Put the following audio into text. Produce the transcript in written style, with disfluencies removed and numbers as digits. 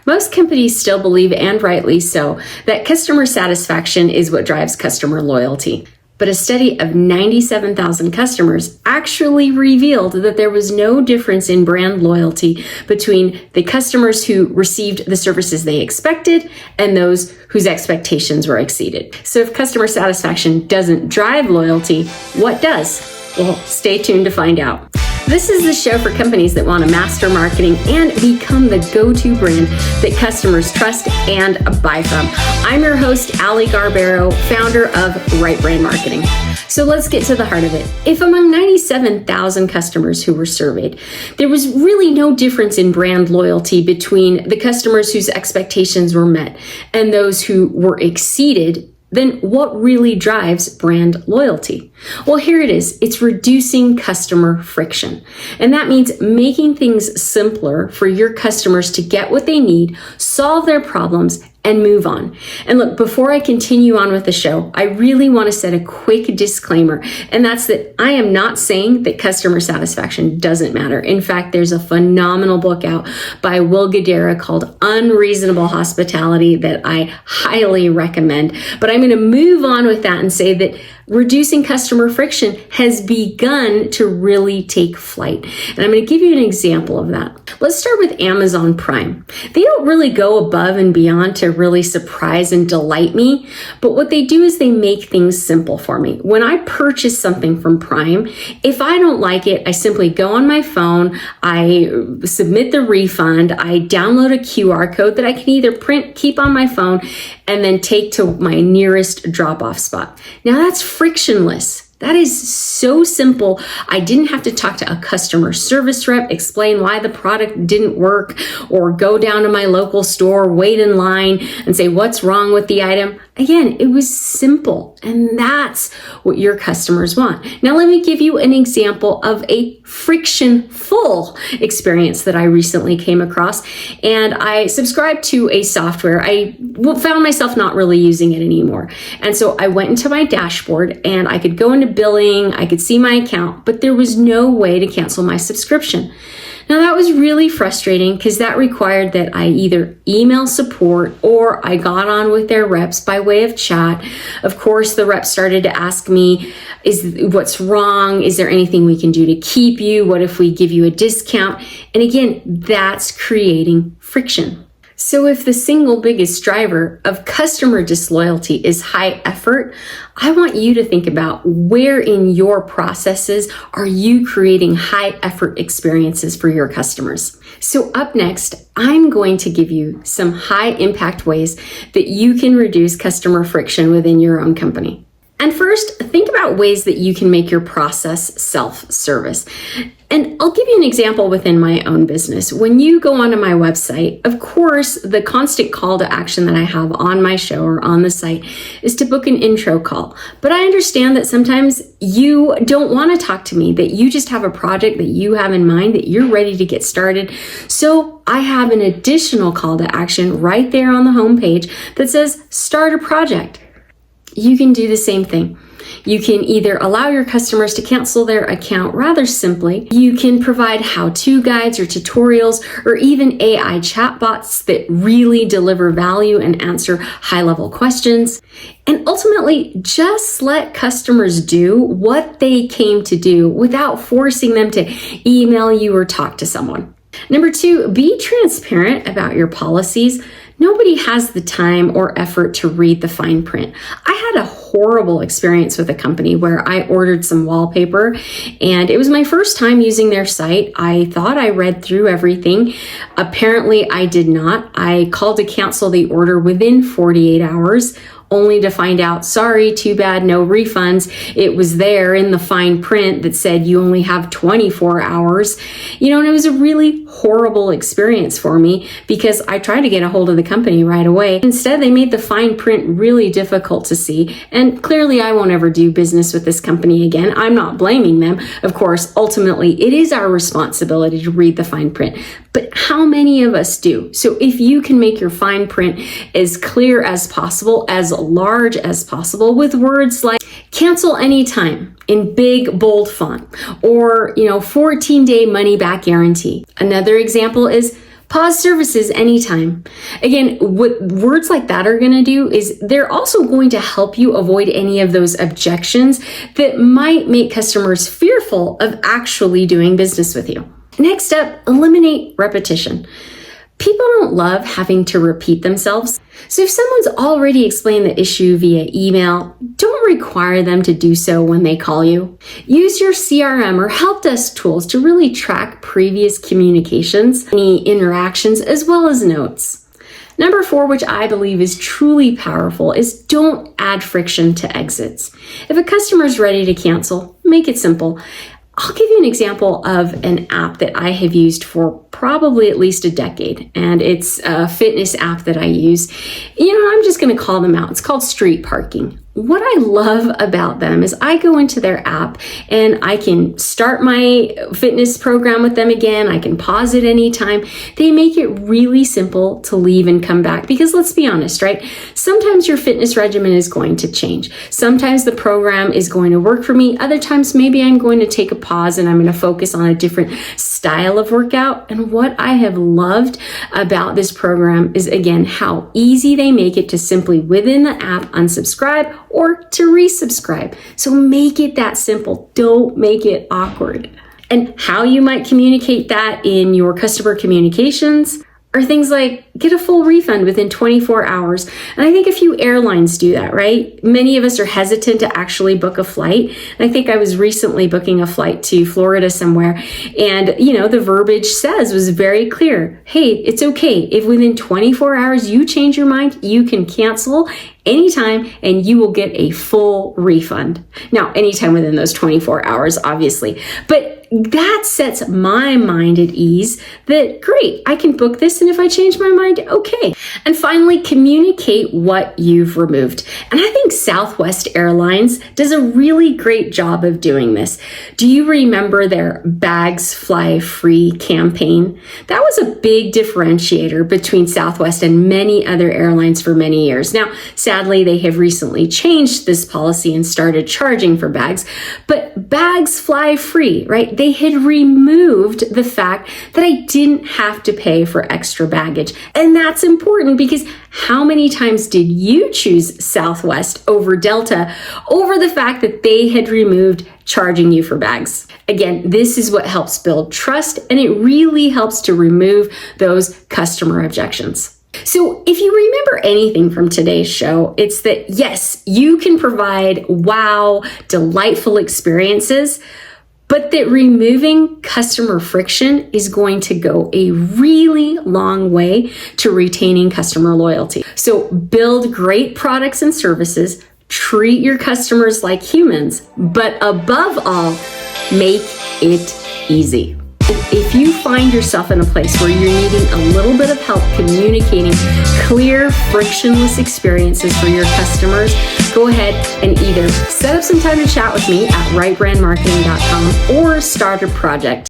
Most companies still believe, and rightly so, that customer satisfaction is what drives customer loyalty. But a study of 97,000 customers actually revealed that there was no difference in brand loyalty between the customers who received the services they expected and those whose expectations were exceeded. So if customer satisfaction doesn't drive loyalty, what does? Well, stay tuned to find out. This is the show for companies that want to master marketing and become the go-to brand that customers trust and buy from. I'm your host, Ali Garbero, founder of Right Brand Marketing. So let's get to the heart of it. If among 97,000 customers who were surveyed, there was really no difference in brand loyalty between the customers whose expectations were met and those who were exceeded, then what really drives brand loyalty? Well, here it is. It's reducing customer friction. And that means making things simpler for your customers to get what they need, solve their problems, and move on. And look, before I continue on with the show, I really want to set a quick disclaimer, and that's that I am not saying that customer satisfaction doesn't matter. In fact, there's a phenomenal book out by Will Guidara called Unreasonable Hospitality that I highly recommend. But I'm going to move on with that and say that reducing customer friction has begun to really take flight. And I'm going to give you an example of that. Let's start with Amazon Prime. They don't really go above and beyond to really surprise and delight me, but what they do is they make things simple for me. When I purchase something from Prime, if I don't like it, I simply go on my phone, I submit the refund, I download a QR code that I can either print, keep on my phone, and then take to my nearest drop-off spot. Now that's frictionless. That is so simple. I didn't have to talk to a customer service rep, explain why the product didn't work, or go down to my local store, wait in line, and say, what's wrong with the item? Again, it was simple, and that's what your customers want. Now, let me give you an example of a friction-full experience that I recently came across, and I subscribed to a software. I found myself not really using it anymore, and so I went into my dashboard, and I could go into billing, I could see my account, but there was no way to cancel my subscription. Now that was really frustrating because that required that I either email support or I got on with their reps by way of chat. Of course, the reps started to ask me, what's wrong? Is there anything we can do to keep you? What if we give you a discount? And again, that's creating friction. So if the single biggest driver of customer disloyalty is high effort, I want you to think about where in your processes are you creating high effort experiences for your customers. So up next, I'm going to give you some high impact ways that you can reduce customer friction within your own company. And first, think about ways that you can make your process self-service. And I'll give you an example within my own business. When you go onto my website, of course, the constant call to action that I have on my show or on the site is to book an intro call. But I understand that sometimes you don't want to talk to me, that you just have a project that you have in mind, that you're ready to get started. So I have an additional call to action right there on the homepage that says, start a project. You can do the same thing. You can either allow your customers to cancel their account rather simply. You can provide how-to guides or tutorials or even AI chatbots that really deliver value and answer high-level questions. And ultimately, just let customers do what they came to do without forcing them to email you or talk to someone. Number 2, be transparent about your policies. Nobody has the time or effort to read the fine print. I had a horrible experience with a company where I ordered some wallpaper, and it was my first time using their site. I thought I read through everything. Apparently, I did not. I called to cancel the order within 48 hours. Only to find out, sorry, too bad, no refunds. It was there in the fine print that said you only have 24 hours. And it was a really horrible experience for me because I tried to get a hold of the company right away. Instead, they made the fine print really difficult to see. And clearly, I won't ever do business with this company again. I'm not blaming them. Of course, ultimately, it is our responsibility to read the fine print. But how many of us do? So if you can make your fine print as clear as possible, as large as possible, with words like cancel anytime in big, bold font, or 14-day money back guarantee. Another example is Pause services anytime. Again, what words like that are going to do is they're also going to help you avoid any of those objections that might make customers fearful of actually doing business with you. Next up, eliminate repetition. People don't love having to repeat themselves. So if someone's already explained the issue via email, don't require them to do so when they call you. Use your CRM or help desk tools to really track previous communications, any interactions, as well as notes. Number 4, which I believe is truly powerful, is don't add friction to exits. If a customer is ready to cancel, make it simple. I'll give you an example of an app that I have used for probably at least a decade, and it's a fitness app that I use. I'm just going to call them out. It's called Street Parking. What I love about them is I go into their app and I can start my fitness program with them again. I can pause it anytime. They make it really simple to leave and come back because let's be honest, right? Sometimes your fitness regimen is going to change. Sometimes the program is going to work for me. Other times, maybe I'm going to take a pause and I'm going to focus on a different style of workout. And what I have loved about this program is, again, how easy they make it to simply within the app unsubscribe or to resubscribe. So make it that simple. Don't make it awkward. And how you might communicate that in your customer communications are things like get a full refund within 24 hours. And I think a few airlines do that, right? Many of us are hesitant to actually book a flight. And I think I was recently booking a flight to Florida somewhere. And, the verbiage was very clear. Hey, it's okay. If within 24 hours you change your mind, you can cancel anytime and you will get a full refund. Now, anytime within those 24 hours, obviously. But that sets my mind at ease that, great, I can book this, and if I change my mind, okay. And finally, communicate what you've removed. And I think Southwest Airlines does a really great job of doing this. Do you remember their Bags Fly Free campaign? That was a big differentiator between Southwest and many other airlines for many years. Now, sadly, they have recently changed this policy and started charging for bags, but Bags Fly Free, right? They had removed the fact that I didn't have to pay for extra baggage. And that's important because how many times did you choose Southwest over Delta over the fact that they had removed charging you for bags? Again, this is what helps build trust, and it really helps to remove those customer objections. So if you remember anything from today's show, it's that yes, you can provide wow, delightful experiences, but that removing customer friction is going to go a really long way to retaining customer loyalty. So build great products and services, treat your customers like humans, but above all, make it easy. If you find yourself in a place where you're needing a little bit of help communicating clear, frictionless experiences for your customers, go ahead and either set up some time to chat with me at rightbrandmarketing.com or start a project.